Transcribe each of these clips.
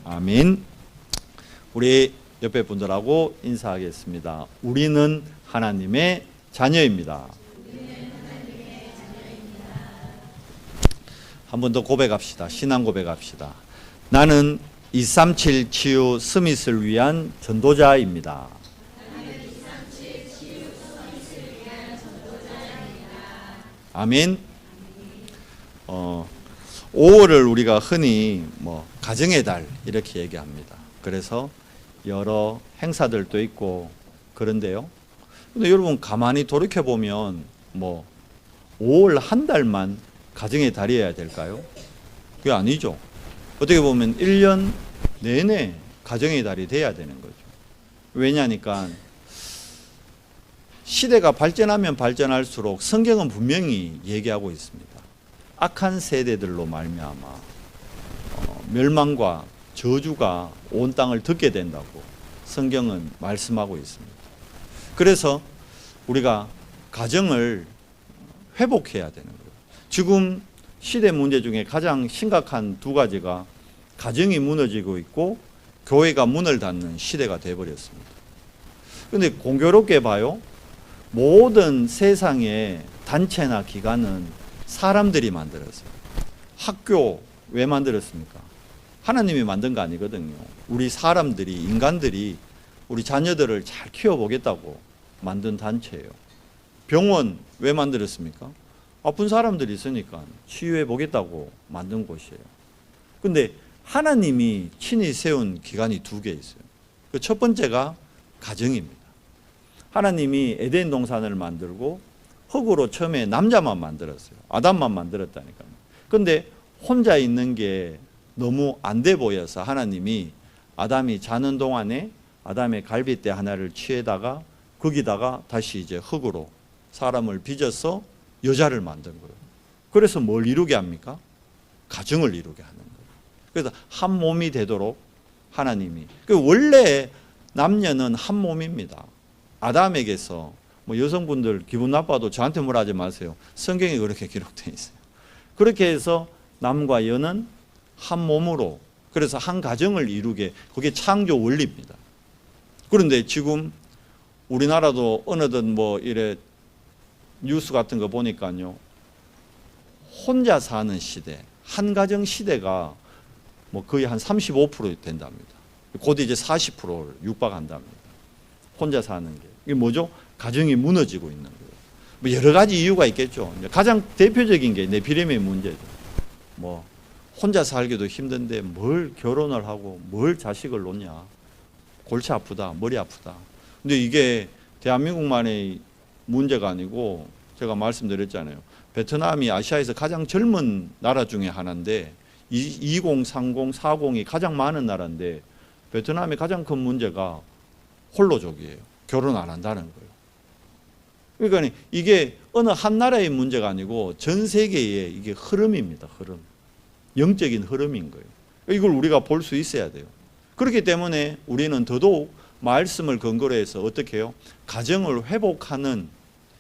아멘. 우리 옆에 분들하고 인사하겠습니다. 우리는 하나님의 자녀입니다. 한 번 더 고백합시다. 신앙 고백합시다. 나는 237 치유 스밋을 위한 전도자입니다. 아멘. 5월을 우리가 흔히 가정의 달 이렇게 얘기합니다. 그래서 여러 행사들도 있고 그런데요. 근데 여러분 가만히 돌이켜 보면 5월 한 달만 가정의 달이어야 될까요? 그게 아니죠. 어떻게 보면 1년 내내 가정의 달이 돼야 되는 거죠. 왜냐니까 시대가 발전하면 발전할수록 성경은 분명히 얘기하고 있습니다. 악한 세대들로 말미암아 멸망과 저주가 온 땅을 덮게 된다고 성경은 말씀하고 있습니다. 그래서 우리가 가정을 회복해야 되는 거예요. 지금 시대 문제 중에 가장 심각한 두 가지가 가정이 무너지고 있고 교회가 문을 닫는 시대가 되어버렸습니다. 그런데 공교롭게 봐요. 모든 세상의 단체나 기관은 사람들이 만들었어요. 학교 왜 만들었습니까? 하나님이 만든 거 아니거든요. 우리 사람들이, 인간들이 우리 자녀들을 잘 키워보겠다고 만든 단체예요. 병원 왜 만들었습니까? 아픈 사람들이 있으니까 치유해 보겠다고 만든 곳이에요. 근데 하나님이 친히 세운 기관이 두 개 있어요. 그 첫 번째가 가정입니다. 하나님이 에덴 동산을 만들고 흙으로 처음에 남자만 만들었어요. 아담만 만들었다니까요. 근데 혼자 있는 게 너무 안 돼 보여서 하나님이 아담이 자는 동안에 아담의 갈빗대 하나를 취해다가 거기다가 다시 이제 흙으로 사람을 빚어서 여자를 만든 거예요. 그래서 뭘 이루게 합니까? 가정을 이루게 하는 거예요. 그래서 한 몸이 되도록 하나님이. 원래 남녀는 한 몸입니다. 아담에게서 여성분들 기분 나빠도 저한테 뭐라 하지 마세요. 성경에 그렇게 기록되어 있어요. 그렇게 해서 남과 여는 한 몸으로, 그래서 한 가정을 이루게, 그게 창조 원리입니다. 그런데 지금 우리나라도 어느덧 이래 뉴스 같은 거 보니까요, 혼자 사는 시대, 한 가정 시대가 거의 한 35% 된답니다. 곧 이제 40%를 육박한답니다. 혼자 사는 게. 이게 뭐죠? 가정이 무너지고 있는 거예요. 여러 가지 이유가 있겠죠. 가장 대표적인 게 네피림의 문제죠. 혼자 살기도 힘든데 뭘 결혼을 하고 뭘 자식을 놓냐. 골치 아프다, 머리 아프다. 근데 이게 대한민국만의 문제가 아니고 제가 말씀드렸잖아요. 베트남이 아시아에서 가장 젊은 나라 중에 하나인데 20, 30, 40이 가장 많은 나라인데 베트남의 가장 큰 문제가 홀로족이에요. 결혼 안 한다는 거예요. 그러니까 이게 어느 한 나라의 문제가 아니고 전 세계의 이게 흐름입니다. 흐름. 영적인 흐름인 거예요. 이걸 우리가 볼 수 있어야 돼요. 그렇기 때문에 우리는 더더욱 말씀을 근거로 해서 어떻게 해요? 가정을 회복하는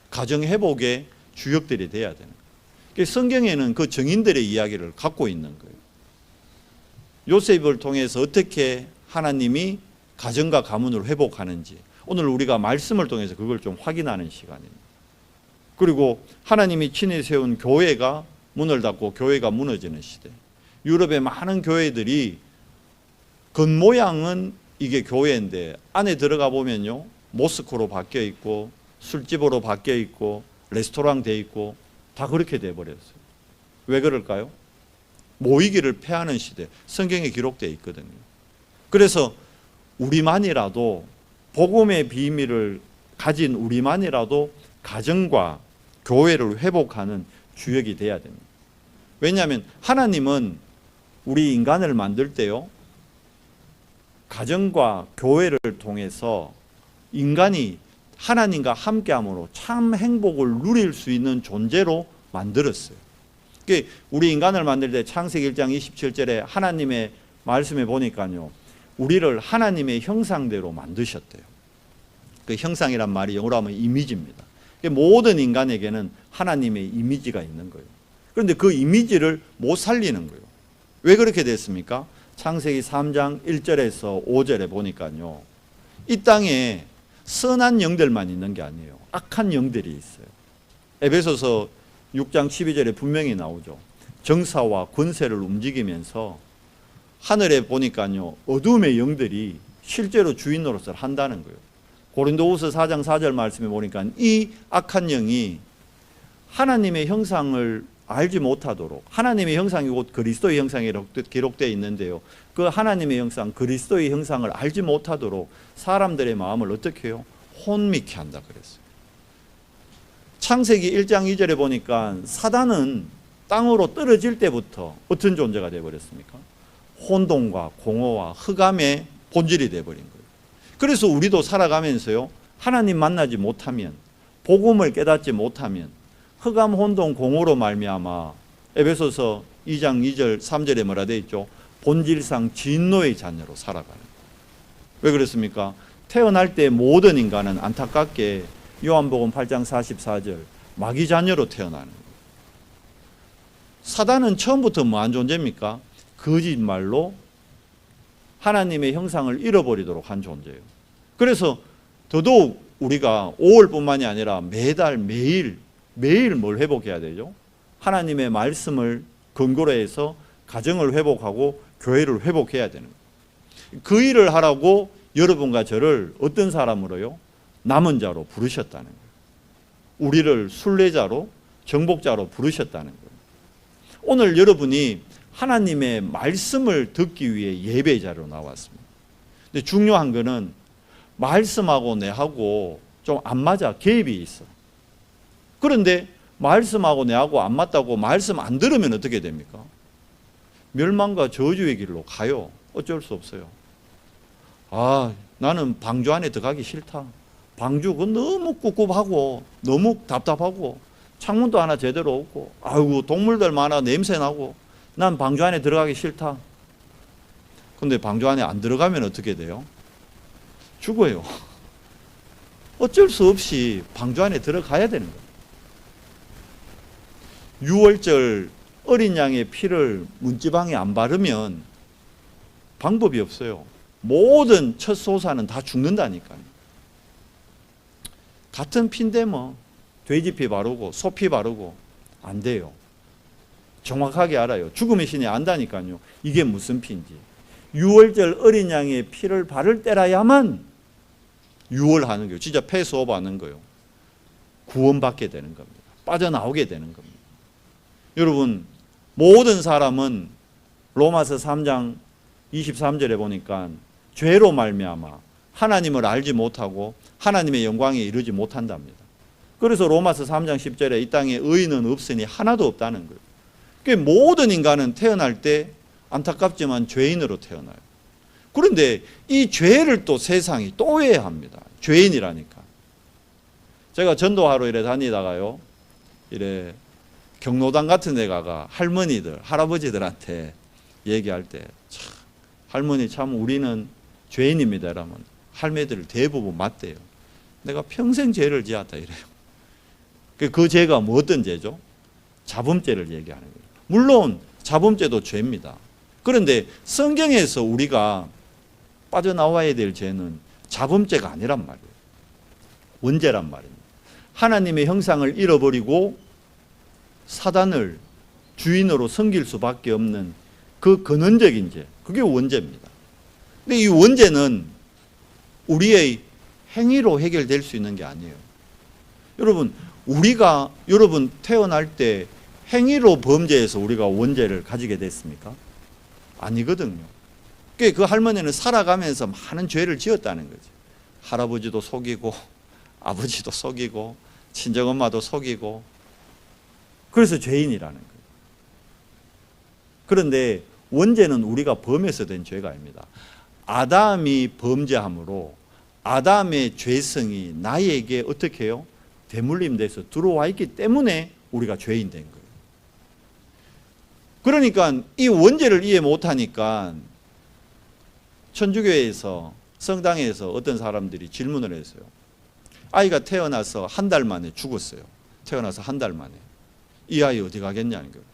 가정 회복의 주역들이 돼야 되는 거예요. 성경에는 그 정인들의 이야기를 갖고 있는 거예요. 요셉을 통해서 어떻게 하나님이 가정과 가문을 회복하는지 오늘 우리가 말씀을 통해서 그걸 좀 확인하는 시간입니다. 그리고 하나님이 친히 세운 교회가 문을 닫고 교회가 무너지는 시대. 유럽의 많은 교회들이 겉모양은 이게 교회인데 안에 들어가 보면요, 모스크로 바뀌어 있고 술집으로 바뀌어 있고 레스토랑 돼 있고 다 그렇게 돼버렸어요. 왜 그럴까요? 모이기를 패하는 시대. 성경에 기록되어 있거든요. 그래서 우리만이라도 복음의 비밀을 가진 우리만이라도 가정과 교회를 회복하는 주역이 돼야 됩니다. 왜냐하면 하나님은 우리 인간을 만들 때요, 가정과 교회를 통해서 인간이 하나님과 함께함으로 참 행복을 누릴 수 있는 존재로 만들었어요. 우리 인간을 만들 때 창세기 1장 27절에 하나님의 말씀에 보니까요, 우리를 하나님의 형상대로 만드셨대요. 그 형상이란 말이 영어로 하면 이미지입니다. 모든 인간에게는 하나님의 이미지가 있는 거예요. 그런데 그 이미지를 못 살리는 거예요. 왜 그렇게 됐습니까? 창세기 3장 1절에서 5절에 보니까요, 이 땅에 선한 영들만 있는 게 아니에요. 악한 영들이 있어요. 에베소서 6장 12절에 분명히 나오죠. 정사와 권세를 움직이면서 하늘에 보니까요, 어둠의 영들이 실제로 주인 노릇을 한다는 거예요. 고린도후서 4장 4절 말씀에 보니까 이 악한 영이 하나님의 형상을 알지 못하도록, 하나님의 형상이 곧 그리스도의 형상이 기록되어 있는데요, 그 하나님의 형상, 그리스도의 형상을 알지 못하도록 사람들의 마음을 어떻게 해요? 혼미케 한다 그랬어요. 창세기 1장 2절에 보니까 사단은 땅으로 떨어질 때부터 어떤 존재가 되어버렸습니까? 혼돈과 공허와 흑암의 본질이 되어버린 거예요. 그래서 우리도 살아가면서요, 하나님 만나지 못하면, 복음을 깨닫지 못하면 흑암, 혼돈, 공허로 말미암아 에베소서 2장 2절 3절에 뭐라 되어 있죠? 본질상 진노의 자녀로 살아가는 거예요. 왜 그렇습니까? 태어날 때 모든 인간은 안타깝게 요한복음 8장 44절 마귀 자녀로 태어나는 거예요. 사단은 처음부터 뭐한 존재입니까? 거짓말로 하나님의 형상을 잃어버리도록 한 존재예요. 그래서 더더욱 우리가 5월뿐만이 아니라 매달 매일 뭘 회복해야 되죠? 하나님의 말씀을 근거로 해서 가정을 회복하고 교회를 회복해야 되는 거예요. 그 일을 하라고 여러분과 저를 어떤 사람으로요? 남은 자로 부르셨다는 거예요. 우리를 순례자로, 정복자로 부르셨다는 거예요. 오늘 여러분이 하나님의 말씀을 듣기 위해 예배 자리로 나왔습니다. 근데 중요한 거는 말씀하고 내하고 좀 안 맞아, 갭이 있어. 그런데 말씀하고 내하고 안 맞다고 말씀 안 들으면 어떻게 됩니까? 멸망과 저주의 길로 가요. 어쩔 수 없어요. 나는 방주 안에 들어가기 싫다. 방주가 너무 꿉꿉하고 너무 답답하고 창문도 하나 제대로 없고 아이고 동물들 많아 냄새나고 난 방주 안에 들어가기 싫다. 근데 방주 안에 안 들어가면 어떻게 돼요? 죽어요. 어쩔 수 없이 방주 안에 들어가야 되는 거예요. 유월절 어린 양의 피를 문지방에 안 바르면 방법이 없어요. 모든 첫 소사는 다 죽는다니까요. 같은 피인데 뭐 돼지 피 바르고 소피 바르고 안 돼요. 정확하게 알아요. 죽음의 신이 안다니까요. 이게 무슨 피인지. 유월절 어린 양의 피를 바를 때라야만 유월하는 거예요. 진짜 패스오버하는 거예요. 구원받게 되는 겁니다. 빠져나오게 되는 겁니다. 여러분, 모든 사람은 로마서 3장 23절에 보니까 죄로 말미암아 하나님을 알지 못하고 하나님의 영광에 이르지 못한답니다. 그래서 로마서 3장 10절에 이 땅에 의인은 없으니 하나도 없다는 거예요. 그러니까 모든 인간은 태어날 때 안타깝지만 죄인으로 태어나요. 그런데 이 죄를 또 세상이 또 오해합니다. 죄인이라니까. 제가 전도하러 이래 다니다가요, 이래 경로당 같은 데 가가 할머니들, 할아버지들한테 얘기할 때 참, 할머니 참 우리는 죄인입니다. 이러면 할매들 대부분 맞대요. 내가 평생 죄를 지었다 이래요. 그 죄가 뭐 어떤 죄죠? 자범죄를 얘기하는 거예요. 물론 자범죄도 죄입니다. 그런데 성경에서 우리가 빠져나와야 될 죄는 자범죄가 아니란 말이에요. 원죄란 말입니다. 하나님의 형상을 잃어버리고 사단을 주인으로 섬길 수밖에 없는 그 근원적인 죄, 그게 원죄입니다. 근데 이 원죄는 우리의 행위로 해결될 수 있는 게 아니에요. 여러분 태어날 때 행위로 범죄해서 우리가 원죄를 가지게 됐습니까? 아니거든요. 그 할머니는 살아가면서 많은 죄를 지었다는 거죠. 할아버지도 속이고 아버지도 속이고 친정엄마도 속이고, 그래서 죄인이라는 거예요. 그런데 원죄는 우리가 범해서 된 죄가 아닙니다. 아담이 범죄함으로 아담의 죄성이 나에게 어떻게 해요? 대물림돼서 들어와 있기 때문에 우리가 죄인 된 거예요. 그러니까 이 원죄를 이해 못하니까 천주교에서 성당에서 어떤 사람들이 질문을 했어요. 아이가 태어나서 한 달 만에 죽었어요. 태어나서 한 달 만에. 이 아이 어디 가겠냐는 거예요.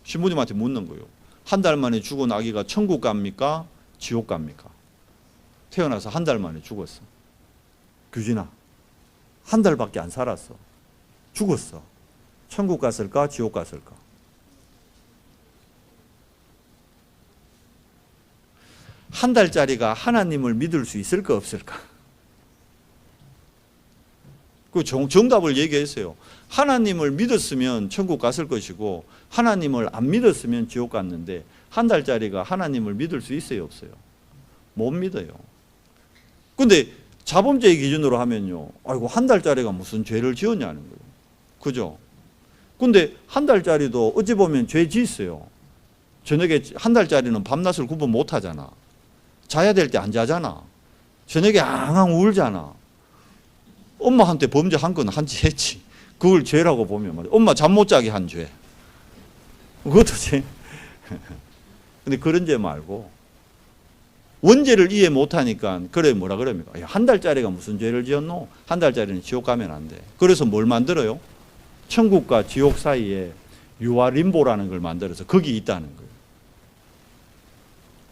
신부님한테 묻는 거예요. 한 달 만에 죽은 아기가 천국 갑니까? 지옥 갑니까? 태어나서 한 달 만에 죽었어. 규진아, 한 달밖에 안 살았어. 죽었어. 천국 갔을까? 지옥 갔을까? 한 달짜리가 하나님을 믿을 수 있을까 없을까? 그 정답을 얘기했어요. 하나님을 믿었으면 천국 갔을 것이고 하나님을 안 믿었으면 지옥 갔는데 한 달짜리가 하나님을 믿을 수 있어요 없어요? 못 믿어요. 근데 자범죄의 기준으로 하면요, 아이고 한 달짜리가 무슨 죄를 지었냐는 거예요. 그죠? 근데 한 달짜리도 어찌 보면 죄 지었어요. 저녁에 한 달짜리는 밤낮을 구분 못 하잖아. 자야 될 때 안 자잖아. 저녁에 앙앙 울잖아. 엄마한테 범죄한 건 한지 했지. 그걸 죄라고 보면 말이야. 엄마 잠 못 자게 한 죄. 그것도 죄. 근데 그런 죄 말고 원죄를 이해 못하니까 그래 뭐라 그럽니까? 한 달짜리가 무슨 죄를 지었노? 한 달짜리는 지옥 가면 안 돼. 그래서 뭘 만들어요? 천국과 지옥 사이에 유아 림보라는 걸 만들어서 거기 있다는 거예요.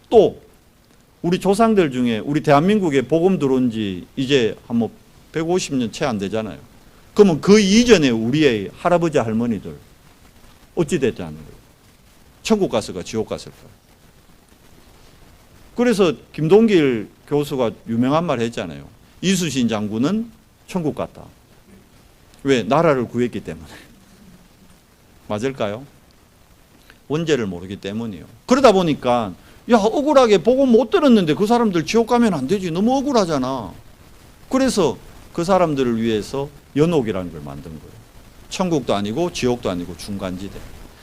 또 우리 조상들 중에 우리 대한민국에 복음 들어온 지 이제 한 150년 채 안 되잖아요. 그러면 그 이전에 우리의 할아버지 할머니들 어찌 됐다는 거예요? 천국 갔을까 지옥 갔을까? 그래서 김동길 교수가 유명한 말 했잖아요. 이수신 장군은 천국 갔다. 왜? 나라를 구했기 때문에. 맞을까요? 원죄를 모르기 때문이에요. 그러다 보니까 야 억울하게 복음 못 들었는데 그 사람들 지옥 가면 안 되지. 너무 억울하잖아. 그래서 그 사람들을 위해서 연옥이라는 걸 만든 거예요. 천국도 아니고 지옥도 아니고 중간지대.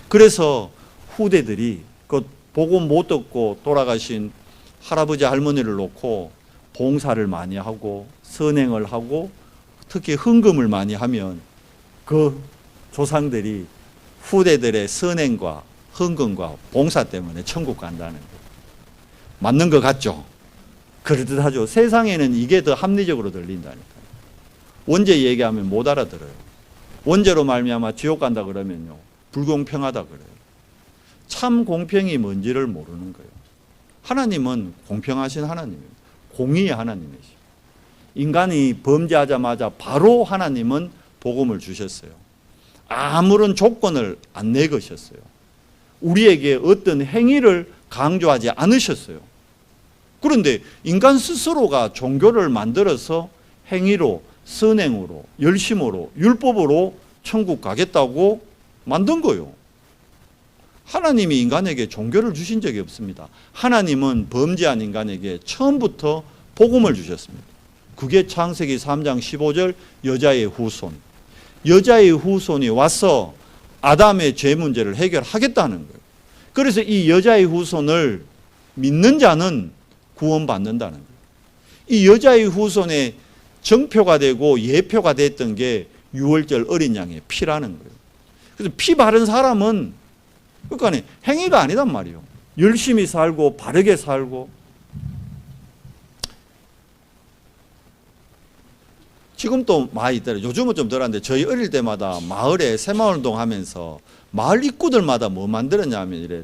그래서 후대들이 그 복음 못 듣고 돌아가신 할아버지 할머니를 놓고 봉사를 많이 하고 선행을 하고 특히 헌금을 많이 하면 그 조상들이 후대들의 선행과 헌금과 봉사 때문에 천국 간다는 거예요. 맞는 것 같죠? 그렇듯 하죠. 세상에는 이게 더 합리적으로 들린다니까요. 원죄 얘기하면 못 알아들어요. 원죄로 말미암아 지옥 간다 그러면요, 불공평하다 그래요. 참 공평이 뭔지를 모르는 거예요. 하나님은 공평하신 하나님입니다. 공의의 하나님이시죠. 인간이 범죄하자마자 바로 하나님은 복음을 주셨어요. 아무런 조건을 안 내거셨어요. 우리에게 어떤 행위를 강조하지 않으셨어요. 그런데 인간 스스로가 종교를 만들어서 행위로, 선행으로, 열심으로, 율법으로 천국 가겠다고 만든 거예요. 하나님이 인간에게 종교를 주신 적이 없습니다. 하나님은 범죄한 인간에게 처음부터 복음을 주셨습니다. 그게 창세기 3장 15절 여자의 후손. 여자의 후손이 와서 아담의 죄 문제를 해결하겠다는 거예요. 그래서 이 여자의 후손을 믿는 자는 구원받는다는 거예요. 이 여자의 후손의 정표가 되고 예표가 됐던 게 유월절 어린 양의 피라는 거예요. 그래서 피 바른 사람은 그러니까 행위가 아니단 말이에요. 열심히 살고 바르게 살고. 지금 또 많이 있더라고요. 요즘은 좀 덜한데 저희 어릴 때마다 마을에 새마을운동 하면서 마을 입구들마다 뭐 만들었냐면 이래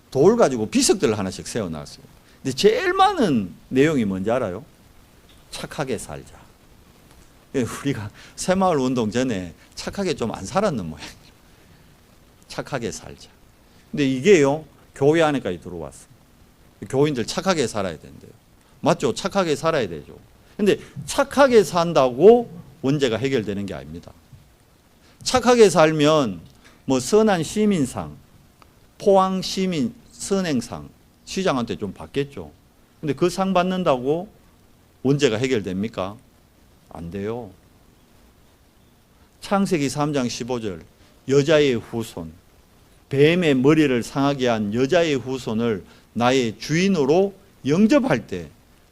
돌 가지고 비석들을 하나씩 세워놨어요. 근데 제일 많은 내용이 뭔지 알아요? 착하게 살자. 우리가 새마을운동 전에 착하게 좀 안 살았는 모양이에요. 착하게 살자. 근데 이게요, 교회 안에까지 들어왔어요. 교인들 착하게 살아야 된대요. 맞죠? 착하게 살아야 되죠. 근데 착하게 산다고 원죄가 해결되는 게 아닙니다. 착하게 살면 뭐 선한 시민상, 포항 시민 선행상 시장한테 좀 받겠죠. 근데 그 상 받는다고 원죄가 해결됩니까? 안 돼요. 창세기 3장 15절 여자의 후손, 뱀의 머리를 상하게 한 여자의 후손을 나의 주인으로 영접할 때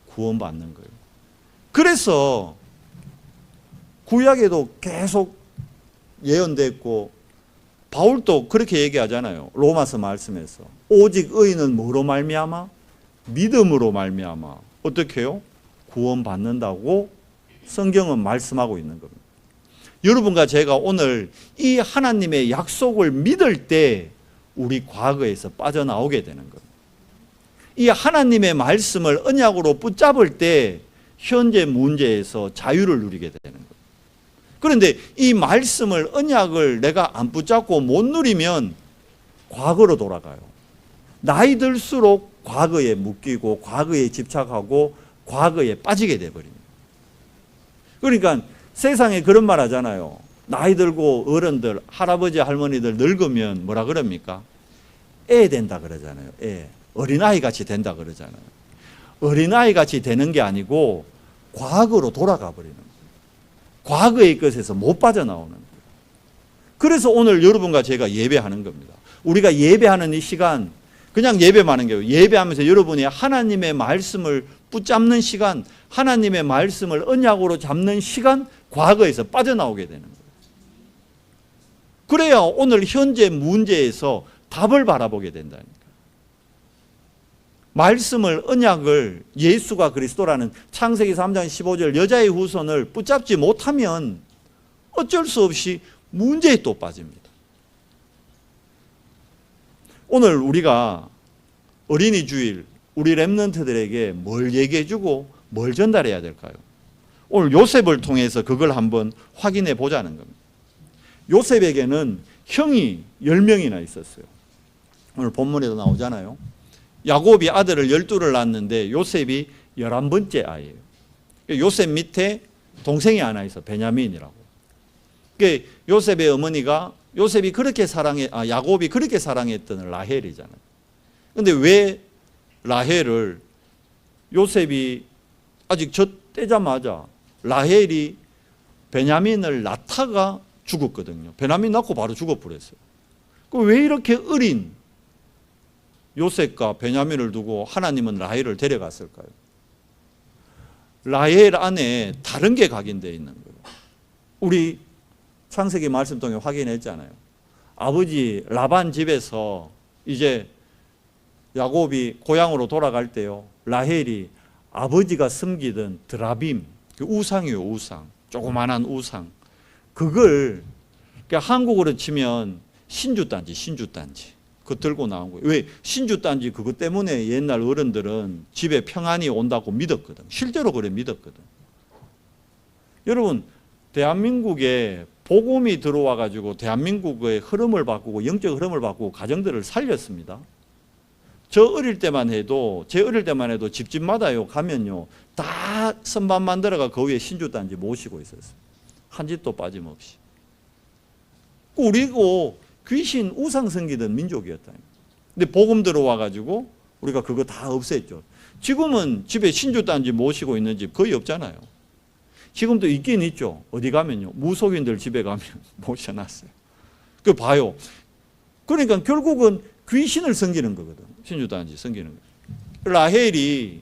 구원받는 거예요. 그래서 구약에도 계속 예언됐고 바울도 그렇게 얘기하잖아요. 로마서 말씀에서 오직 의인은 뭐로 말미암아? 믿음으로 말미암아. 어떻게 해요? 구원받는다고 성경은 말씀하고 있는 겁니다. 여러분과 제가 오늘 이 하나님의 약속을 믿을 때 우리 과거에서 빠져나오게 되는 겁니다. 이 하나님의 말씀을 언약으로 붙잡을 때 현재 문제에서 자유를 누리게 되는 거예요. 그런데 이 말씀을, 언약을 내가 안 붙잡고 못 누리면 과거로 돌아가요. 나이 들수록 과거에 묶이고 과거에 집착하고 과거에 빠지게 돼버립니다. 그러니까 세상에 그런 말 하잖아요. 나이 들고 어른들, 할아버지 할머니들 늙으면 뭐라 그럽니까? 애 된다 그러잖아요. 애. 어린아이 같이 된다 그러잖아요. 어린아이 같이 되는 게 아니고 과거로 돌아가 버리는 거예요. 과거의 것에서 못 빠져나오는 거예요. 그래서 오늘 여러분과 제가 예배하는 겁니다. 우리가 예배하는 이 시간, 그냥 예배만 하는 게 아니고 예배하면서 여러분이 하나님의 말씀을 붙잡는 시간, 하나님의 말씀을 언약으로 잡는 시간, 과거에서 빠져나오게 되는 거예요. 그래야 오늘 현재 문제에서 답을 바라보게 된다니까. 말씀을, 언약을, 예수가 그리스도라는 창세기 3장 15절 여자의 후손을 붙잡지 못하면 어쩔 수 없이 문제에 또 빠집니다. 오늘 우리가 어린이 주일 우리 렘넌트들에게 뭘 얘기해 주고 뭘 전달해야 될까요? 오늘 요셉을 통해서 그걸 한번 확인해 보자는 겁니다. 요셉에게는 형이 10명이나 있었어요. 오늘 본문에도 나오잖아요. 야곱이 아들을 12를 낳았는데 요셉이 11번째 아이예요. 요셉 밑에 동생이 하나 있어, 베냐민이라고. 요셉의 어머니가 야곱이 그렇게 사랑했던 라헬이잖아요. 근데 왜 라헬을, 요셉이 아직 젖대자마자 라헬이 베냐민을 낳다가 죽었거든요. 베냐민 낳고 바로 죽어버렸어요. 왜 이렇게 어린 요셉과 베냐민을 두고 하나님은 라헬을 데려갔을까요? 라헬 안에 다른 게 각인되어 있는 거예요. 우리 창세기 말씀 통해 확인했잖아요. 아버지 라반 집에서 이제 야곱이 고향으로 돌아갈 때요, 라헬이 아버지가 섬기던 드라빔, 그 우상이에요. 우상, 조그만한 우상, 그걸 한국어로 치면 신주단지 그거 들고 나온 거예요. 왜? 신주단지 그것 때문에 옛날 어른들은 집에 평안이 온다고 믿었거든. 실제로 그래 믿었거든. 여러분, 대한민국에 복음이 들어와 가지고 대한민국의 흐름을 바꾸고 영적 흐름을 바꾸고 가정들을 살렸습니다. 제 어릴 때만 해도 집집마다요 가면요 다 선반 만들어가 그 위에 신주단지 모시고 있었어요. 한 집도 빠짐없이. 우리고 귀신 우상 섬기던 민족이었다. 근데 복음 들어와 가지고 우리가 그거 다 없앴죠. 지금은 집에 신주단지 모시고 있는 집 거의 없잖아요. 지금도 있긴 있죠. 어디 가면요, 무속인들 집에 가면 모셔놨어요. 그 봐요. 그러니까 결국은 귀신을 섬기는 거거든. 신주단지 섬기는 거. 라헬이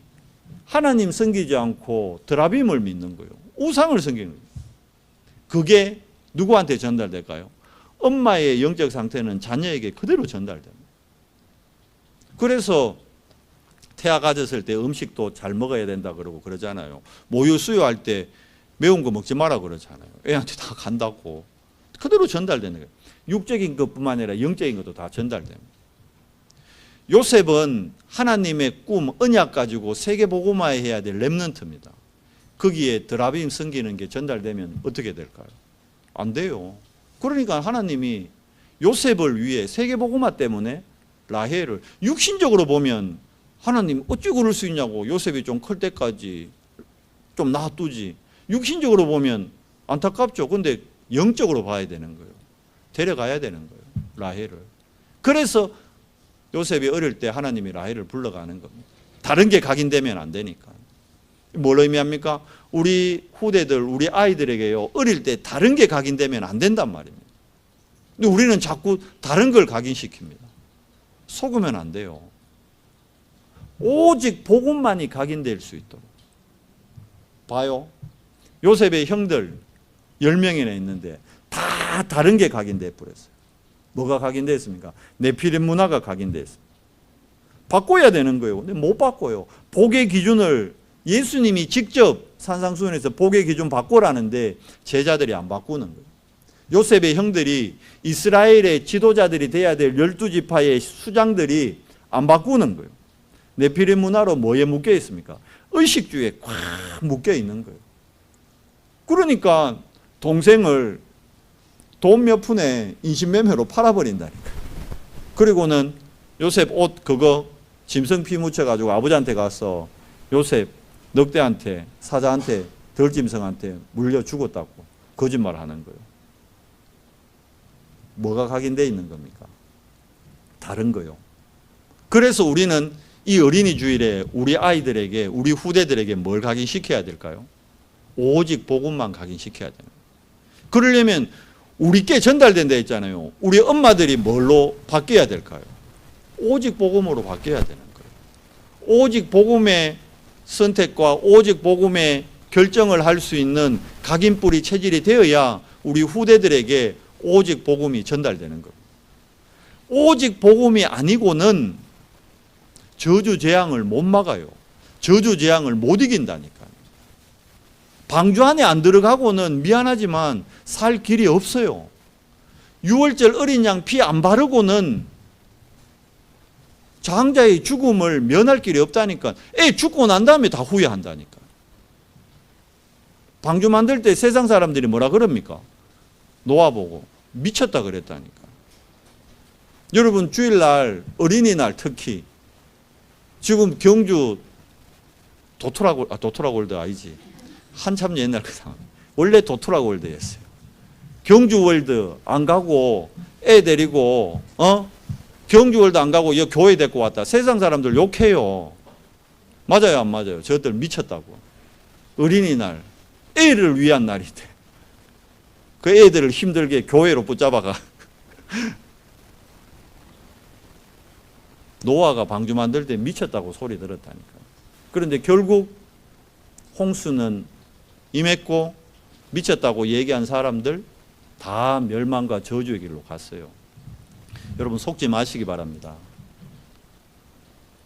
하나님 섬기지 않고 드라빔을 믿는 거예요. 우상을 섬기는 거예요. 그게 누구한테 전달될까요? 엄마의 영적 상태는 자녀에게 그대로 전달됩니다. 그래서 태아 가졌을 때 음식도 잘 먹어야 된다 그러고 그러잖아요. 모유 수유할 때 매운 거 먹지 마라 그러잖아요. 애한테 다 간다고. 그대로 전달되는 거예요. 육적인 것뿐만 아니라 영적인 것도 다 전달됩니다. 요셉은 하나님의 꿈, 언약 가지고 세계복음화해야 될 렘넌트입니다. 거기에 드라빔 섬기는 게 전달되면 어떻게 될까요? 안 돼요. 그러니까 하나님이 요셉을 위해 세계복음화 때문에 라헬을, 육신적으로 보면 하나님 어찌 그럴 수 있냐고, 요셉이 좀 클 때까지 좀 놔두지. 육신적으로 보면 안타깝죠. 근데 영적으로 봐야 되는 거예요. 데려가야 되는 거예요, 라헬을. 그래서 요셉이 어릴 때 하나님이 라헬을 불러가는 겁니다. 다른 게 각인되면 안 되니까. 뭘 의미합니까? 우리 후대들, 우리 아이들에게요, 어릴 때 다른 게 각인되면 안 된단 말입니다. 근데 우리는 자꾸 다른 걸 각인시킵니다. 속으면 안 돼요. 오직 복음만이 각인될 수 있도록. 봐요. 요셉의 형들 10명이나 있는데 다 다른 게 각인돼 버렸어요. 뭐가 각인됐습니까? 네피림 문화가 각인됐습니다. 바꿔야 되는 거예요. 근데 못 바꿔요. 복의 기준을 예수님이 직접 산상수훈에서 복의 기준 바꾸라는데 제자들이 안 바꾸는 거예요. 요셉의 형들이 이스라엘의 지도자들이 돼야 될 12지파의 수장들이 안 바꾸는 거예요. 네피림 문화로 뭐에 묶여 있습니까? 의식주의에 꽉 묶여 있는 거예요. 그러니까 동생을 돈 몇 푼에 인신매매로 팔아버린다니까. 그리고는 요셉 옷 그거 짐승 피 묻혀가지고 아버지한테 가서 요셉 늑대한테 사자한테 덜짐승한테 물려 죽었다고 거짓말하는 거예요. 뭐가 각인되어 있는 겁니까? 다른 거요. 그래서 우리는 이 어린이 주일에 우리 아이들에게 우리 후대들에게 뭘 각인시켜야 될까요? 오직 복음만 각인시켜야 되는 거예요. 그러려면 우리께 전달된다 했잖아요. 우리 엄마들이 뭘로 바뀌어야 될까요? 오직 복음으로 바뀌어야 되는 거예요. 오직 복음의 선택과 오직 복음의 결정을 할 수 있는 각인뿌리 체질이 되어야 우리 후대들에게 오직 복음이 전달되는 겁니다. 오직 복음이 아니고는 저주 재앙을 못 막아요. 저주 재앙을 못 이긴다니까요. 방주 안에 안 들어가고는 미안하지만 살 길이 없어요. 6월절 어린 양 피 안 바르고는 장자의 죽음을 면할 길이 없다니까. 애 죽고 난 다음에 다 후회한다니까. 방주 만들 때 세상 사람들이 뭐라 그럽니까? 놓아보고 미쳤다 그랬다니까. 여러분 주일날 어린이날 특히 지금 경주 도토라골드 아니지. 한참 옛날 그 상황. 원래 도토라골드였어요. 경주월드 안 가고 애 데리고 경주월드 안 가고 여기 교회 데리고 왔다. 세상 사람들 욕해요. 맞아요 안 맞아요? 저들 미쳤다고. 어린이날 애를 위한 날인데 그 애들을 힘들게 교회로 붙잡아가 노아가 방주 만들 때 미쳤다고 소리 들었다니까. 그런데 결국 홍수는 임했고 미쳤다고 얘기한 사람들 다 멸망과 저주의 길로 갔어요. 여러분 속지 마시기 바랍니다.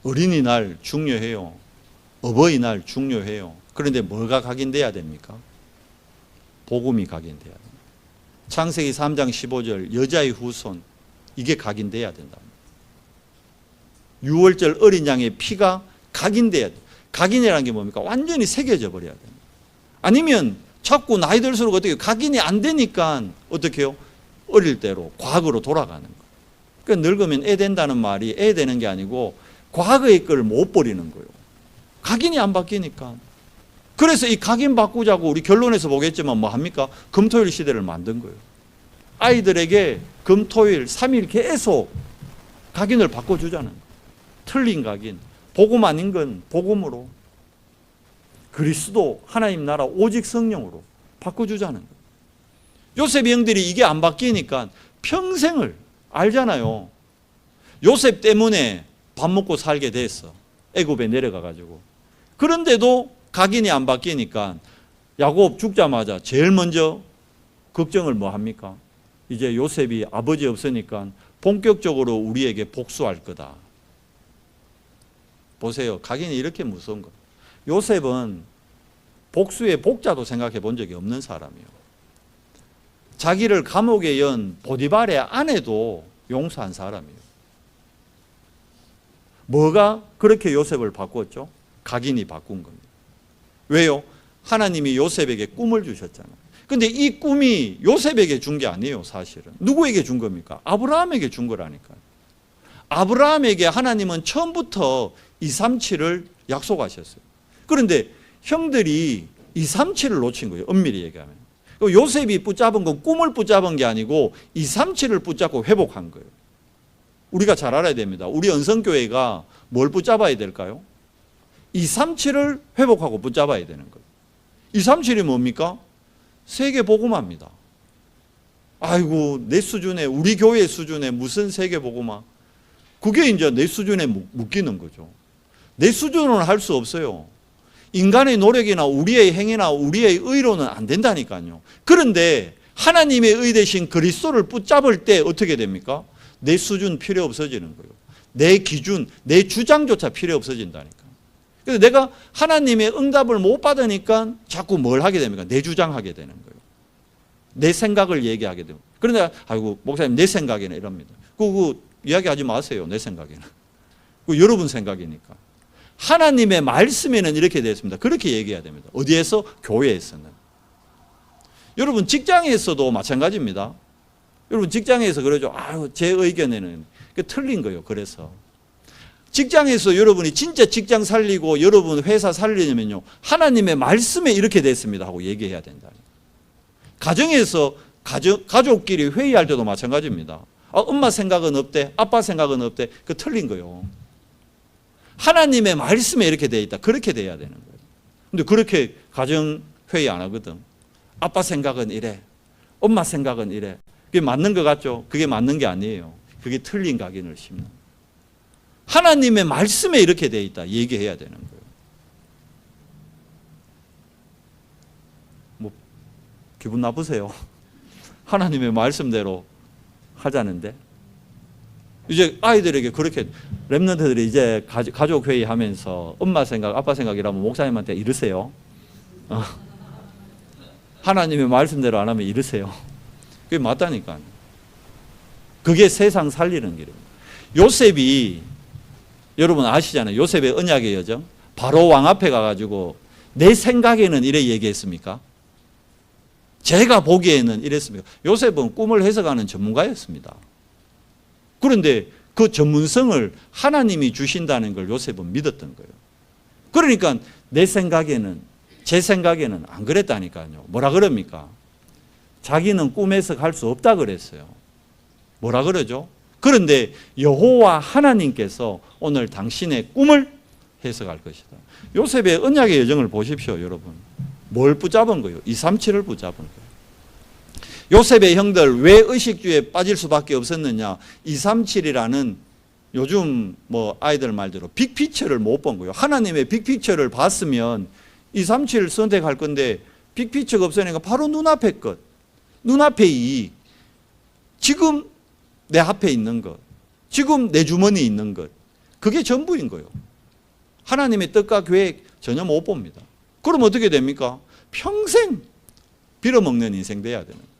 어린이날 중요해요. 어버이날 중요해요. 그런데 뭐가 각인돼야 됩니까? 복음이 각인돼야 됩니다. 창세기 3장 15절 여자의 후손 이게 각인돼야 된다. 6월절 어린 양의 피가 각인돼야 돼. 각인이라는 게 뭡니까? 완전히 새겨져 버려야 됩니다. 아니면 자꾸 나이 들수록 어떻게 각인이 안 되니까 어떻게 해요? 어릴 때로 과거로 돌아가는 거예요. 그러니까 늙으면 애 된다는 말이 애 되는 게 아니고 과거의 걸 못 버리는 거예요. 각인이 안 바뀌니까. 그래서 이 각인 바꾸자고 우리 결론에서 보겠지만 뭐 합니까? 금토일 시대를 만든 거예요. 아이들에게 금토일 3일 계속 각인을 바꿔주자는 거예요. 틀린 각인. 복음 아닌 건 복음으로. 그리스도 하나님 나라 오직 성령으로 바꿔주자는 거예요. 요셉의 형들이 이게 안 바뀌니까 평생을 알잖아요. 요셉 때문에 밥 먹고 살게 됐어. 애굽에 내려가가지고. 그런데도 각인이 안 바뀌니까 야곱 죽자마자 제일 먼저 걱정을 뭐 합니까? 이제 요셉이 아버지 없으니까 본격적으로 우리에게 복수할 거다. 보세요. 각인이 이렇게 무서운 거예요. 요셉은 복수의 복자도 생각해 본 적이 없는 사람이에요. 자기를 감옥에 연 보디발의 아내도 용서한 사람이에요. 뭐가 그렇게 요셉을 바꿨죠? 각인이 바꾼 겁니다. 왜요? 하나님이 요셉에게 꿈을 주셨잖아요. 근데 이 꿈이 요셉에게 준 게 아니에요, 사실은. 누구에게 준 겁니까? 아브라함에게 준 거라니까요. 아브라함에게 하나님은 처음부터 237을 약속하셨어요. 그런데 형들이 237을 놓친 거예요, 엄밀히 얘기하면. 요셉이 붙잡은 건 꿈을 붙잡은 게 아니고 237을 붙잡고 회복한 거예요. 우리가 잘 알아야 됩니다. 우리 언성교회가 뭘 붙잡아야 될까요? 237을 회복하고 붙잡아야 되는 거예요. 237이 뭡니까? 세계 복음화입니다. 아이고 내 수준에 우리 교회 수준에 무슨 세계 복음화? 그게 이제 내 수준에 묶이는 거죠. 내 수준으로는 할 수 없어요. 인간의 노력이나 우리의 행위나 우리의 의로는 안 된다니까요. 그런데 하나님의 의 대신 그리스도를 붙잡을 때 어떻게 됩니까? 내 수준 필요 없어지는 거예요. 내 기준, 내 주장조차 필요 없어진다니까. 그래서 내가 하나님의 응답을 못 받으니까 자꾸 뭘 하게 됩니까? 내 주장하게 되는 거예요. 내 생각을 얘기하게 됩니다. 그런데 아이고 목사님 내 생각에는 이럽니다. 그거 이야기하지 마세요. 내 생각에는. 그 여러분 생각이니까. 하나님의 말씀에는 이렇게 되어 있습니다. 그렇게 얘기해야 됩니다. 어디에서? 교회에서는. 여러분 직장에서도 마찬가지입니다. 여러분 직장에서 그러죠. 아유 제 의견에는 틀린 거예요. 그래서 직장에서 여러분이 진짜 직장 살리고 여러분 회사 살리려면요 하나님의 말씀에 이렇게 됐습니다 하고 얘기해야 된다. 가정에서 가족끼리 회의할 때도 마찬가지입니다. 엄마 생각은 어때? 아빠 생각은 어때? 그 틀린 거예요. 하나님의 말씀에 이렇게 돼 있다. 그렇게 돼야 되는 거예요. 근데 그렇게 가정 회의 안 하거든. 아빠 생각은 이래. 엄마 생각은 이래. 그게 맞는 것 같죠? 그게 맞는 게 아니에요. 그게 틀린 각인을 심는. 하나님의 말씀에 이렇게 돼 있다. 얘기해야 되는 거예요. 뭐 기분 나쁘세요? 하나님의 말씀대로 하자는데. 이제 아이들에게 그렇게 렘넌트들이 이제 가족 회의 하면서 엄마 생각, 아빠 생각이라면 목사님한테 이러세요. 하나님의 말씀대로 안 하면 이러세요. 그게 맞다니까. 그게 세상 살리는 길입니다. 요셉이 여러분 아시잖아요. 요셉의 언약의 여정. 바로 왕 앞에 가가지고 내 생각에는 이래 얘기했습니까? 제가 보기에는 이랬습니까? 요셉은 꿈을 해석하는 전문가였습니다. 그런데 그 전문성을 하나님이 주신다는 걸 요셉은 믿었던 거예요. 그러니까 내 생각에는, 제 생각에는 안 그랬다니까요. 뭐라 그럽니까? 자기는 꿈 해석할 수 없다 그랬어요. 뭐라 그러죠? 그런데 여호와 하나님께서 오늘 당신의 꿈을 해석할 것이다. 요셉의 언약의 여정을 보십시오, 여러분. 뭘 붙잡은 거예요? 237을 붙잡은 거예요. 요셉의 형들 왜 의식주에 빠질 수밖에 없었느냐? 237이라는 요즘 뭐 아이들 말대로 빅피처를 못 본 거예요. 하나님의 빅피처를 봤으면 237 선택할 건데 빅피처가 없으니까 바로 눈앞에 것, 눈앞의 이익, 지금 내 앞에 있는 것, 지금 내 주머니에 있는 것, 그게 전부인 거예요. 하나님의 뜻과 계획 전혀 못 봅니다. 그럼 어떻게 됩니까? 평생 빌어먹는 인생 돼야 되는 거예요.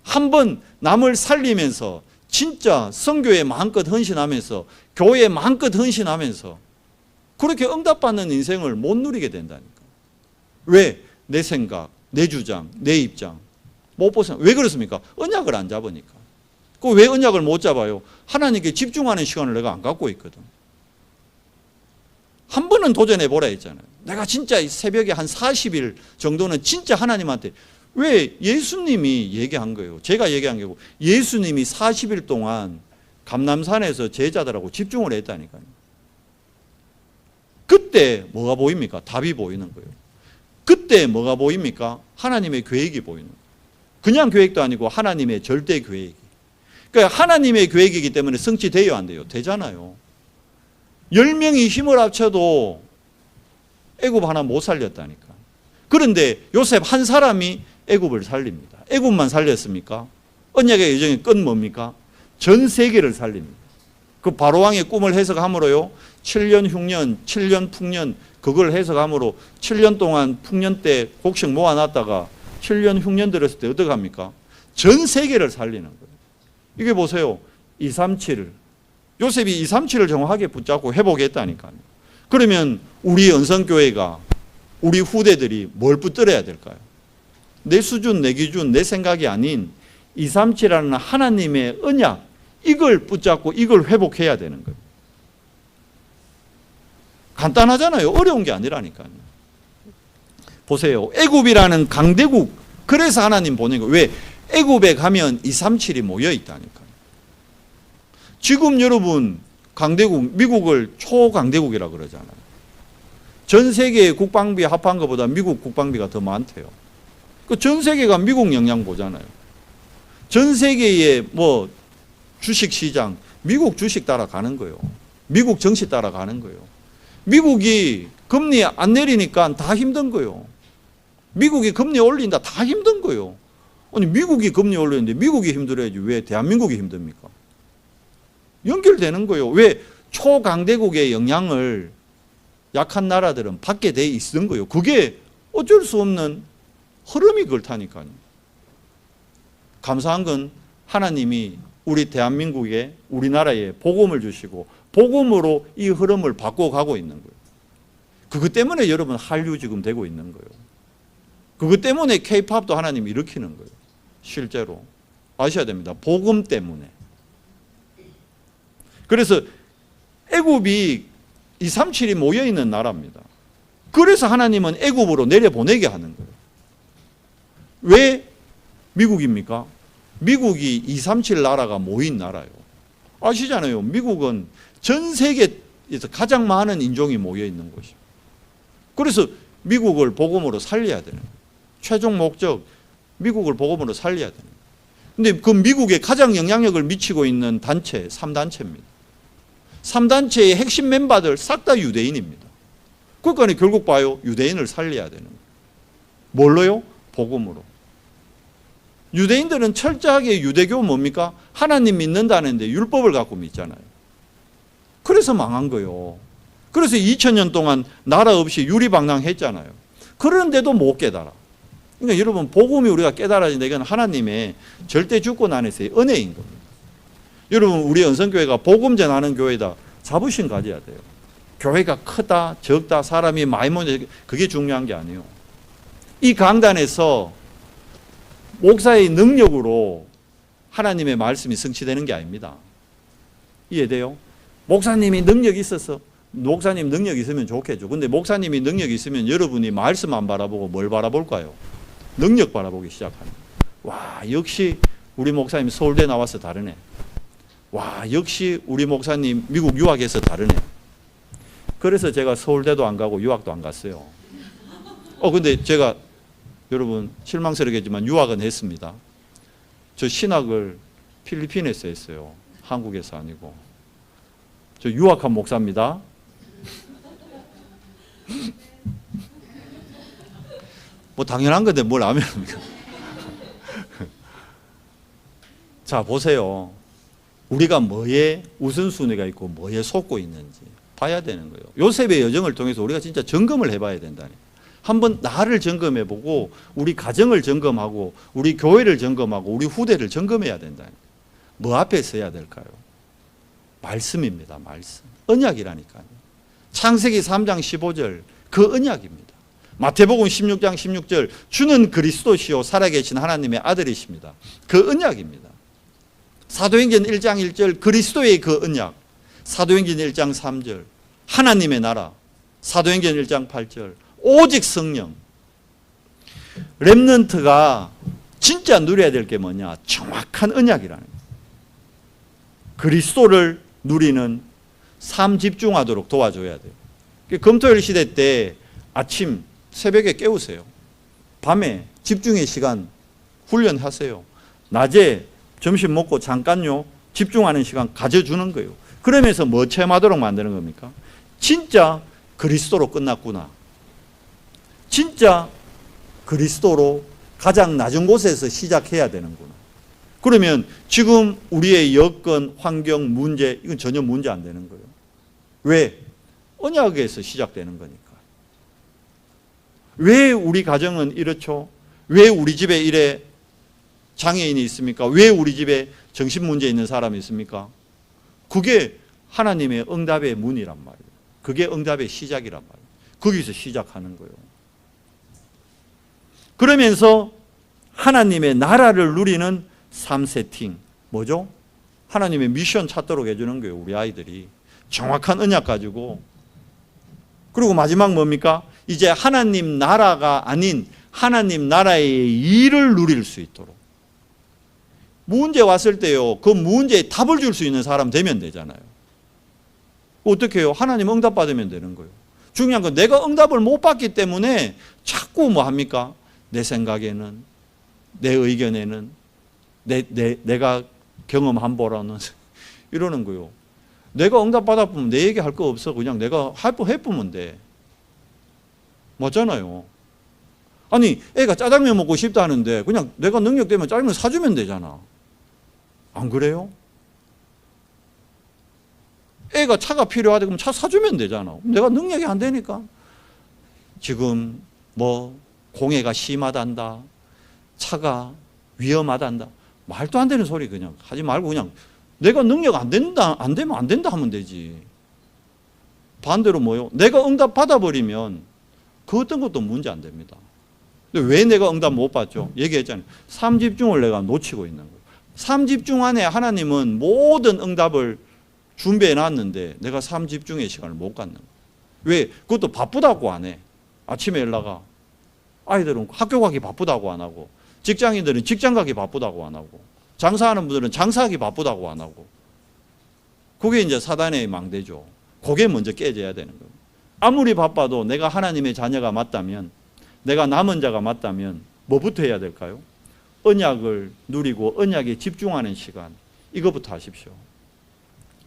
한번 남을 살리면서 진짜 선교에 마음껏 헌신하면서 교회에 마음껏 헌신하면서 그렇게 응답받는 인생을 못 누리게 된다니까. 왜? 내 생각, 내 주장, 내 입장 못 보세요. 왜 그렇습니까? 언약을 안 잡으니까. 그 왜 언약을 못 잡아요? 하나님께 집중하는 시간을 내가 안 갖고 있거든. 한 번은 도전해 보라 했잖아요. 내가 진짜 새벽에 한 40일 정도는 진짜 하나님한테, 왜 예수님이 얘기한 거예요. 제가 얘기한 거고 예수님이 40일 동안 감람산에서 제자들하고 집중을 했다니까요. 그때 뭐가 보입니까? 답이 보이는 거예요. 그때 뭐가 보입니까? 하나님의 계획이 보이는 거예요. 그냥 계획도 아니고 하나님의 절대 계획이. 그러니까 하나님의 계획이기 때문에 성취돼요, 안 돼요? 되잖아요. 10명이 힘을 합쳐도 애굽 하나 못 살렸다니까. 그런데 요셉 한 사람이 애굽을 살립니다. 애굽만 살렸습니까? 언약의 여정의 끝 뭡니까? 전 세계를 살립니다. 그 바로왕의 꿈을 해석함으로요, 7년 흉년, 7년 풍년, 그걸 해석함으로 7년 동안 풍년 때 곡식 모아놨다가 7년 흉년 들었을 때 어떻게 합니까? 전 세계를 살리는 거예요. 이게 보세요. 237. 요셉이 237을 정확하게 붙잡고 회복했다니까요. 그러면 우리 언성교회가, 우리 후대들이 뭘 붙들어야 될까요? 내 수준, 내 기준, 내 생각이 아닌 237이라는 하나님의 언약, 이걸 붙잡고 이걸 회복해야 되는 거예요. 간단하잖아요. 어려운 게 아니라니까요. 보세요. 애굽이라는 강대국, 그래서 하나님 보낸 거예요. 왜? 애굽에 가면 237이 모여 있다니까요. 지금 여러분 강대국, 미국을 초강대국이라고 그러잖아요. 전 세계의 국방비 합한 것보다 미국 국방비가 더 많대요. 그 전 세계가 미국 영향 보잖아요. 전 세계의 뭐 주식 시장, 미국 주식 따라가는 거예요. 미국 정치 따라가는 거예요. 미국이 금리 안 내리니까 다 힘든 거예요. 미국이 금리 올린다, 다 힘든 거예요. 아니 미국이 금리 올리는데 미국이 힘들어야지 왜 대한민국이 힘듭니까? 연결되는 거예요. 왜? 초강대국의 영향을 약한 나라들은 받게 돼 있는 거예요. 그게 어쩔 수 없는 흐름이 그렇다니까요. 감사한 건 하나님이 우리 대한민국에 우리나라에 복음을 주시고 복음으로 이 흐름을 바꿔가고 있는 거예요. 그것 때문에 여러분 한류 지금 되고 있는 거예요. 그것 때문에 K-팝도 하나님이 일으키는 거예요. 실제로 아셔야 됩니다. 복음 때문에. 그래서 애굽이 237이 모여있는 나라입니다. 그래서 하나님은 애굽으로 내려보내게 하는 거예요. 왜 미국입니까? 미국이 237 나라가 모인 나라예요. 아시잖아요. 미국은 전 세계에서 가장 많은 인종이 모여있는 곳이에요. 그래서 미국을 복음으로 살려야 되는 거예요. 최종 목적, 미국을 복음으로 살려야 되는 거예요. 근데 그 미국에 가장 영향력을 미치고 있는 단체, 3단체입니다. 3단체의 핵심 멤버들 싹 다 유대인입니다. 그러니까 결국 봐요. 유대인을 살려야 되는 거예요. 뭘로요? 복음으로. 유대인들은 철저하게 유대교 뭡니까? 하나님 믿는다는데 율법을 갖고 믿잖아요. 그래서 망한 거예요. 그래서 2000년 동안 나라 없이 유리방랑했잖아요. 그런데도 못 깨달아. 그러니까 여러분 복음이 우리가 깨달아진다. 이건 하나님의 절대 주권 안에서의 은혜인 겁니다. 여러분 우리 연성교회가 복음 전하는 교회다. 자부심 가져야 돼요. 교회가 크다 적다 사람이 많이 모여 그게 중요한 게 아니에요. 이 강단에서 목사의 능력으로 하나님의 말씀이 성취되는 게 아닙니다. 이해돼요? 목사님이 능력이 있어서 목사님 능력이 있으면 좋겠죠. 근데 목사님이 능력이 있으면 여러분이 말씀 안 바라보고 뭘 바라볼까요? 능력 바라보기 시작하는. 와 역시 우리 목사님 서울대 나와서 다르네. 와 역시 우리 목사님 미국 유학에서 다르네. 그래서 제가 서울대도 안 가고 유학도 안 갔어요. 근데 제가 여러분 실망스럽겠지만 유학은 했습니다. 저 신학을 필리핀에서 했어요. 한국에서 아니고. 저 유학한 목사입니다. 뭐 당연한 건데 뭘 안 합니까? 자 보세요. 우리가 뭐에 우선순위가 있고 뭐에 속고 있는지 봐야 되는 거예요. 요셉의 여정을 통해서 우리가 진짜 점검을 해봐야 된다니. 한번 나를 점검해보고 우리 가정을 점검하고 우리 교회를 점검하고 우리 후대를 점검해야 된다니. 뭐 앞에 서야 될까요? 말씀입니다. 말씀. 언약이라니까요. 창세기 3장 15절 그 언약입니다. 마태복음 16장 16절 주는 그리스도시요 살아계신 하나님의 아들이십니다. 그 언약입니다. 사도행전 1장 1절 그리스도의 그 언약. 사도행전 1장 3절 하나님의 나라. 사도행전 1장 8절 오직 성령. 렘넌트가 진짜 누려야 될 게 뭐냐? 정확한 언약이라는 거예요. 그리스도를 누리는 삶 집중하도록 도와줘야 돼요. 금토일 시대 때 아침 새벽에 깨우세요. 밤에 집중의 시간 훈련하세요. 낮에 점심 먹고 잠깐요 집중하는 시간 가져주는 거예요. 그러면서 뭐 체험하도록 만드는 겁니까? 진짜 그리스도로 끝났구나. 진짜 그리스도로 가장 낮은 곳에서 시작해야 되는구나. 그러면 지금 우리의 여건, 환경, 문제 이건 전혀 문제 안 되는 거예요. 왜? 언약에서 시작되는 거니까. 왜 우리 가정은 이렇죠? 왜 우리 집에 이래 장애인이 있습니까? 왜 우리 집에 정신문제 있는 사람이 있습니까? 그게 하나님의 응답의 문이란 말이에요. 그게 응답의 시작이란 말이에요. 거기서 시작하는 거예요. 그러면서 하나님의 나라를 누리는 삶 세팅 뭐죠? 하나님의 미션 찾도록 해주는 거예요. 우리 아이들이 정확한 언약 가지고. 그리고 마지막 뭡니까? 이제 하나님 나라가 아닌 하나님 나라의 일을 누릴 수 있도록. 문제 왔을 때요 그 문제에 답을 줄 수 있는 사람 되면 되잖아요. 어떻게 해요? 하나님 응답 받으면 되는 거예요. 중요한 건 내가 응답을 못 받기 때문에 자꾸 뭐 합니까? 내 생각에는, 내 의견에는, 내가 경험한 바로는 이러는 거예요. 내가 응답 받아보면 내 얘기 할 거 없어. 그냥 내가 해보면 돼. 맞잖아요. 아니 애가 짜장면 먹고 싶다 하는데 그냥 내가 능력 되면 짜장면 사주면 되잖아. 안 그래요? 애가 차가 필요하다 그러면 차 사주면 되잖아. 내가 능력이 안 되니까. 지금 뭐 공해가 심하단다. 차가 위험하단다. 말도 안 되는 소리 그냥 하지 말고 그냥 내가 능력 안 된다, 안 되면 안 된다 하면 되지. 반대로 뭐요? 내가 응답 받아버리면 그 어떤 것도 문제 안 됩니다. 근데 왜 내가 응답 못 받죠? 얘기했잖아요. 삼집중을 내가 놓치고 있는 거예요. 삼집중 안에 하나님은 모든 응답을 준비해 놨는데 내가 삼집중의 시간을 못 갖는 거예요. 왜? 그것도 바쁘다고 안 해. 아침에 연락가. 아이들은 학교 가기 바쁘다고 안 하고, 직장인들은 직장 가기 바쁘다고 안 하고, 장사하는 분들은 장사하기 바쁘다고 안 하고. 그게 이제 사단의 망대죠. 그게 먼저 깨져야 되는 거예요. 아무리 바빠도 내가 하나님의 자녀가 맞다면, 내가 남은 자가 맞다면 뭐부터 해야 될까요? 언약을 누리고 언약에 집중하는 시간, 이거부터 하십시오.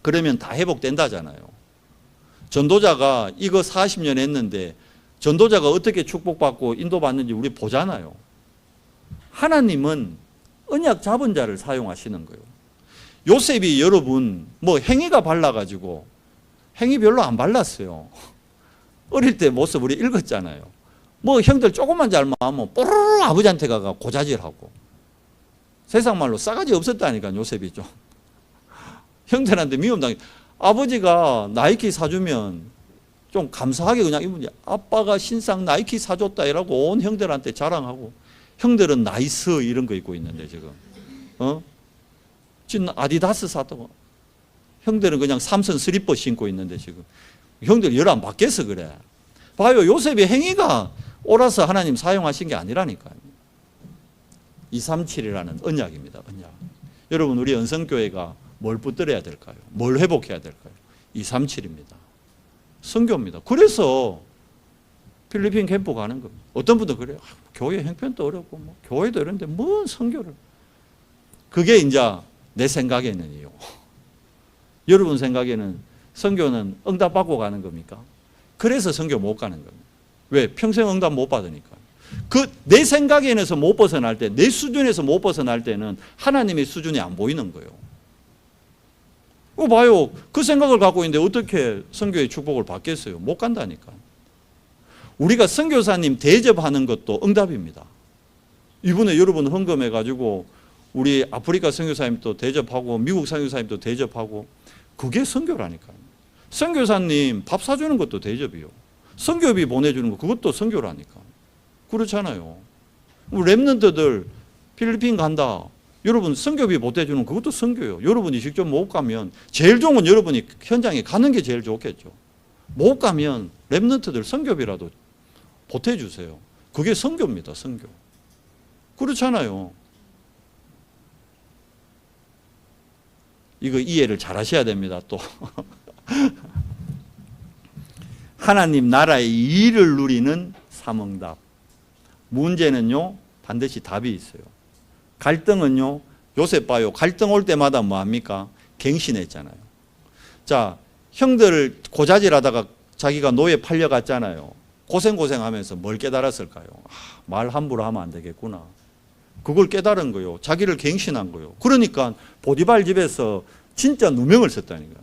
그러면 다 회복된다잖아요. 전도자가 이거 40년 했는데 전도자가 어떻게 축복받고 인도받는지 우리 보잖아요. 하나님은 언약 잡은 자를 사용하시는 거예요. 요셉이 여러분 뭐 행위가 발라가지고, 행위 별로 안 발랐어요. 어릴 때 모습 우리 읽었잖아요. 뭐 형들 조금만 잘못하면 뽀로로 아버지한테 가가 고자질하고, 세상 말로 싸가지 없었다니까 요셉이 좀. 형들한테 미움당해. 아버지가 나이키 사주면 좀 감사하게 그냥 입으면 아빠가 신상 나이키 사줬다 이라고 온 형들한테 자랑하고, 형들은 나이스 이런 거 입고 있는데 지금 지금 아디다스 샀다고, 형들은 그냥 삼선 슬리퍼 신고 있는데 지금 형들 열 안 받겠어. 그래 봐요. 요셉의 행위가 옳아서 하나님 사용하신 게 아니라니까요. 237이라는 언약입니다. 언약. 여러분 우리 연성교회가 뭘 붙들어야 될까요? 뭘 회복해야 될까요? 237입니다. 선교입니다. 그래서 필리핀 캠프 가는 겁니다. 어떤 분도 그래요. 교회 형편도 어렵고 뭐 교회도 이런데 뭔 선교를. 그게 이제 내 생각에는요. 여러분 생각에는 선교는 응답받고 가는 겁니까? 그래서 선교 못 가는 겁니다. 왜? 평생 응답 못 받으니까. 그 내 생각에서 못 벗어날 때, 내 수준에서 못 벗어날 때는 하나님의 수준이 안 보이는 거예요. 봐요. 그 생각을 갖고 있는데 어떻게 선교의 축복을 받겠어요? 못 간다니까. 우리가 선교사님 대접하는 것도 응답입니다. 이번에 여러분 헌금해가지고 우리 아프리카 선교사님도 대접하고 미국 선교사님도 대접하고, 그게 선교라니까요. 선교사님 밥 사주는 것도 대접이요. 선교비 보내주는 거 그것도 선교라니까. 그렇잖아요. 랩런트들 필리핀 간다. 여러분 선교비 보태주는 그것도 선교예요. 여러분이 직접 못 가면 제일 좋은 건 여러분이 현장에 가는 게 제일 좋겠죠. 못 가면 랩런트들 선교비라도 보태주세요. 그게 선교입니다. 선교. 그렇잖아요. 이거 이해를 잘 하셔야 됩니다. 또 하나님 나라의 일을 누리는 삼응답. 문제는요 반드시 답이 있어요. 갈등은요, 요셉 봐요. 갈등 올 때마다 뭐합니까? 갱신했잖아요. 자, 형들 고자질하다가 자기가 노예 팔려갔잖아요. 고생하면서 뭘 깨달았을까요? 말 함부로 하면 안 되겠구나. 그걸 깨달은 거예요. 자기를 갱신한 거예요. 그러니까 보디발 집에서 진짜 누명을 썼다니까.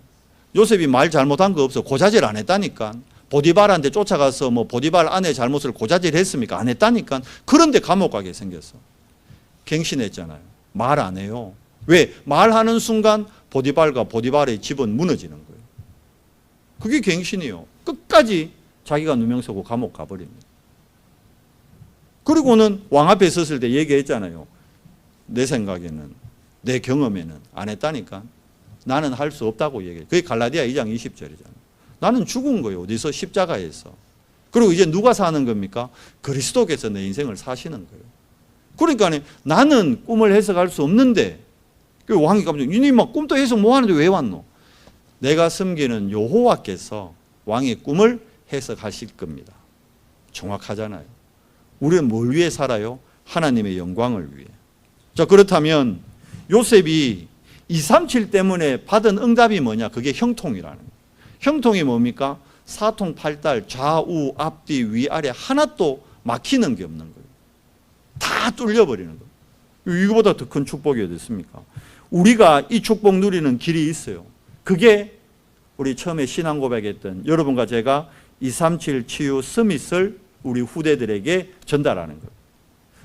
요셉이 말 잘못한 거 없어. 고자질 안 했다니까. 보디발한테 쫓아가서 뭐 보디발 아내 잘못을 고자질 했습니까? 안 했다니까. 그런데 감옥 가게 생겼어. 갱신했잖아요. 말 안 해요. 왜? 말하는 순간 보디발과 보디발의 집은 무너지는 거예요. 그게 갱신이에요. 끝까지 자기가 누명 쓰고 감옥 가버립니다. 그리고는 왕 앞에 섰을 때 얘기했잖아요. 내 생각에는, 내 경험에는 안 했다니까. 나는 할 수 없다고 얘기해요. 그게 갈라디아 2장 20절이잖아요. 나는 죽은 거예요. 어디서? 십자가에서. 그리고 이제 누가 사는 겁니까? 그리스도께서 내 인생을 사시는 거예요. 그러니까 나는 꿈을 해석할 수 없는데, 그 왕이 깜짝, 니네 막 꿈도 해석 뭐 하는데 왜 왔노? 내가 섬기는 여호와께서 왕의 꿈을 해석하실 겁니다. 정확하잖아요. 우리는 뭘 위해 살아요? 하나님의 영광을 위해. 자, 그렇다면 요셉이 237 때문에 받은 응답이 뭐냐? 그게 형통이라는 거예요. 형통이 뭡니까? 사통 팔달, 좌우, 앞뒤, 위아래 하나도 막히는 게 없는 거예요. 다 뚫려버리는 거예요. 이거보다 더 큰 축복이 어디 있습니까? 우리가 이 축복 누리는 길이 있어요. 그게 우리 처음에 신앙 고백했던 여러분과 제가 237 치유 서밋을 우리 후대들에게 전달하는 거예요.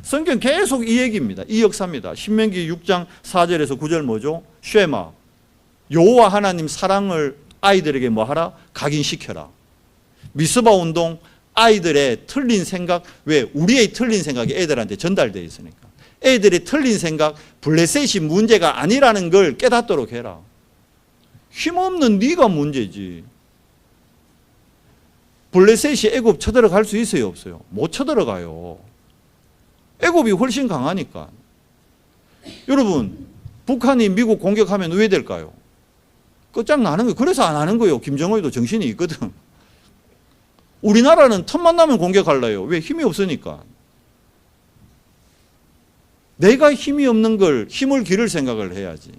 성경 계속 이 얘기입니다. 이 역사입니다. 신명기 6장 4절에서 9절 뭐죠? 쉐마, 여호와 하나님 사랑을 아이들에게 뭐 하라? 각인시켜라. 미스바 운동, 아이들의 틀린 생각, 왜? 우리의 틀린 생각이 애들한테 전달되어 있으니까. 애들의 틀린 생각, 블레셋이 문제가 아니라는 걸 깨닫도록 해라. 힘없는 네가 문제지. 블레셋이 애굽 쳐들어갈 수 있어요, 없어요? 못 쳐들어가요. 애굽이 훨씬 강하니까. 여러분, 북한이 미국 공격하면 왜 될까요? 끝장나는 거예요. 그래서 안 하는 거예요. 김정은도 정신이 있거든. 우리나라는 틈만 나면 공격할래요. 왜? 힘이 없으니까. 내가 힘이 없는 걸 힘을 기를 생각을 해야지.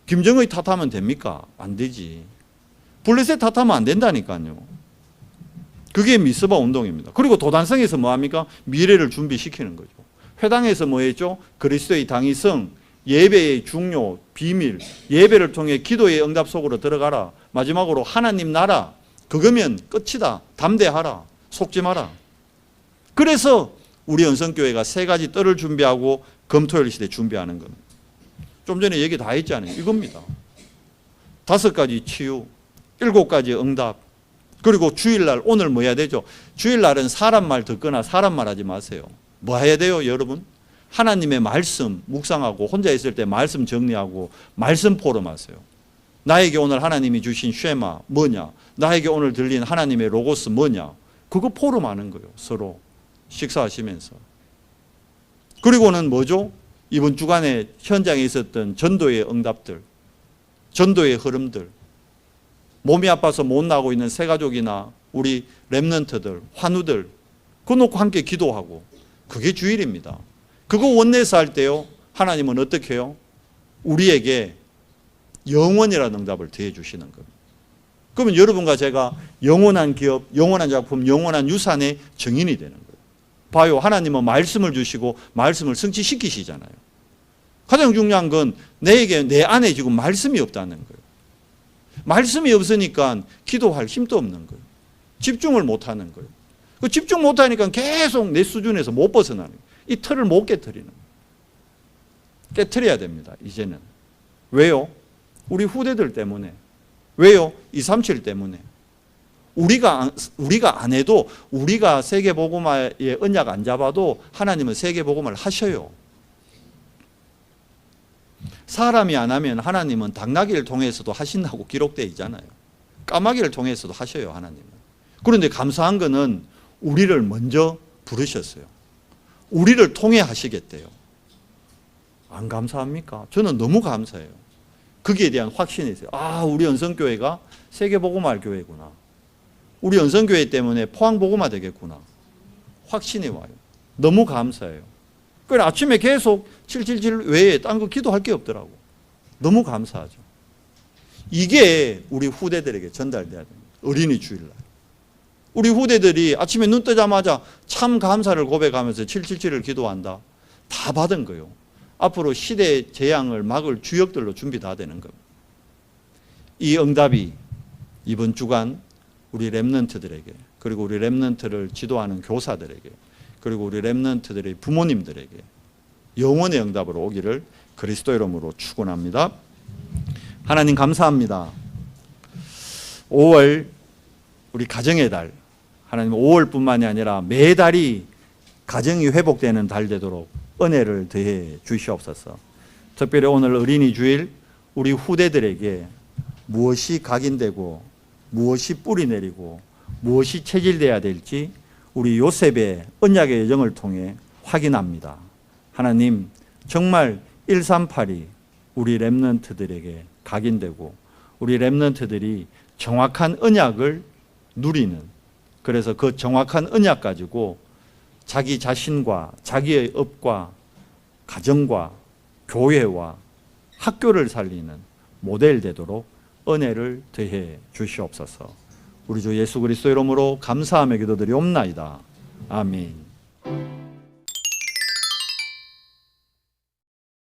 김정의 탓하면 됩니까? 안 되지. 블레셋 탓하면 안 된다니까요. 그게 미스바 운동입니다. 그리고 도단성에서 뭐합니까? 미래를 준비시키는 거죠. 회당에서 뭐 했죠? 그리스도의 당위성, 예배의 중요, 비밀, 예배를 통해 기도의 응답 속으로 들어가라. 마지막으로 하나님 나라, 그거면 끝이다. 담대하라. 속지 마라. 그래서 우리 연성교회가 3가지 뜰을 준비하고 금토일 시대 준비하는 겁니다. 좀 전에 얘기 다 했잖아요. 이겁니다. 5가지 치유, 7가지 응답, 그리고 주일날 오늘 뭐 해야 되죠? 주일날은 사람 말 듣거나 사람 말 하지 마세요. 뭐 해야 돼요, 여러분? 하나님의 말씀 묵상하고 혼자 있을 때 말씀 정리하고 말씀 포럼하세요. 나에게 오늘 하나님이 주신 쉐마 뭐냐? 나에게 오늘 들린 하나님의 로고스 뭐냐? 그거 포럼하는 거예요. 서로 식사하시면서. 그리고는 뭐죠? 이번 주간에 현장에 있었던 전도의 응답들, 전도의 흐름들, 몸이 아파서 못 나오고 있는 새가족이나 우리 렘넌트들, 환우들, 그거 놓고 함께 기도하고, 그게 주일입니다. 그거 원내에서 할 때요, 하나님은 어떻게 해요? 우리에게 영원이라는 응답을 더해 주시는 겁니다. 그러면 여러분과 제가 영원한 기업, 영원한 작품, 영원한 유산의 증인이 되는 거예요. 봐요, 하나님은 말씀을 주시고 말씀을 성취시키시잖아요. 가장 중요한 건 내게, 내 안에 지금 말씀이 없다는 거예요. 말씀이 없으니까 기도할 힘도 없는 거예요. 집중을 못하는 거예요. 그 집중 못하니까 계속 내 수준에서 못 벗어나는 거예요. 이 틀을 못 깨트리는 거예요. 깨트려야 됩니다, 이제는. 왜요? 우리 후대들 때문에. 왜요? 237 때문에. 우리가 안 해도, 우리가 세계복음화의 언약 안 잡아도 하나님은 세계복음을 하셔요. 사람이 안 하면 하나님은 당나귀를 통해서도 하신다고 기록되어 있잖아요. 까마귀를 통해서도 하셔요, 하나님은. 그런데 감사한 거는 우리를 먼저 부르셨어요. 우리를 통해 하시겠대요. 안 감사합니까? 저는 너무 감사해요. 거기에 대한 확신이 있어요. 아, 우리 연성교회가 세계복음화 교회구나. 우리 연성교회 때문에 포항복음화 되겠구나. 확신이 와요. 너무 감사해요. 그래, 아침에 계속 777 외에 딴 거 기도할 게 없더라고. 너무 감사하죠. 이게 우리 후대들에게 전달돼야 됩니다. 어린이 주일날. 우리 후대들이 아침에 눈 뜨자마자 참 감사를 고백하면서 777을 기도한다. 다 받은 거예요. 앞으로 시대의 재앙을 막을 주역들로 준비 다 되는 겁니다. 이 응답이 이번 주간 우리 렘넌트들에게, 그리고 우리 렘넌트를 지도하는 교사들에게, 그리고 우리 렘넌트들의 부모님들에게 영원의 응답으로 오기를 그리스도 이름으로 축원합니다. 하나님 감사합니다. 5월 우리 가정의 달, 하나님 5월뿐만이 아니라 매달이 가정이 회복되는 달 되도록 은혜를 더해 주시옵소서. 특별히 오늘 어린이 주일 우리 후대들에게 무엇이 각인되고 무엇이 뿌리 내리고 무엇이 체질돼야 될지 우리 요셉의 언약의 여정을 통해 확인합니다. 하나님, 정말 138이 우리 렘넌트들에게 각인되고 우리 렘넌트들이 정확한 언약을 누리는, 그래서 그 정확한 언약 가지고 자기 자신과 자기의 업과 가정과 교회와 학교를 살리는 모델 되도록 은혜를 더해 주시옵소서. 우리 주 예수 그리스도 이름으로 감사하며 기도드리옵나이다. 아멘.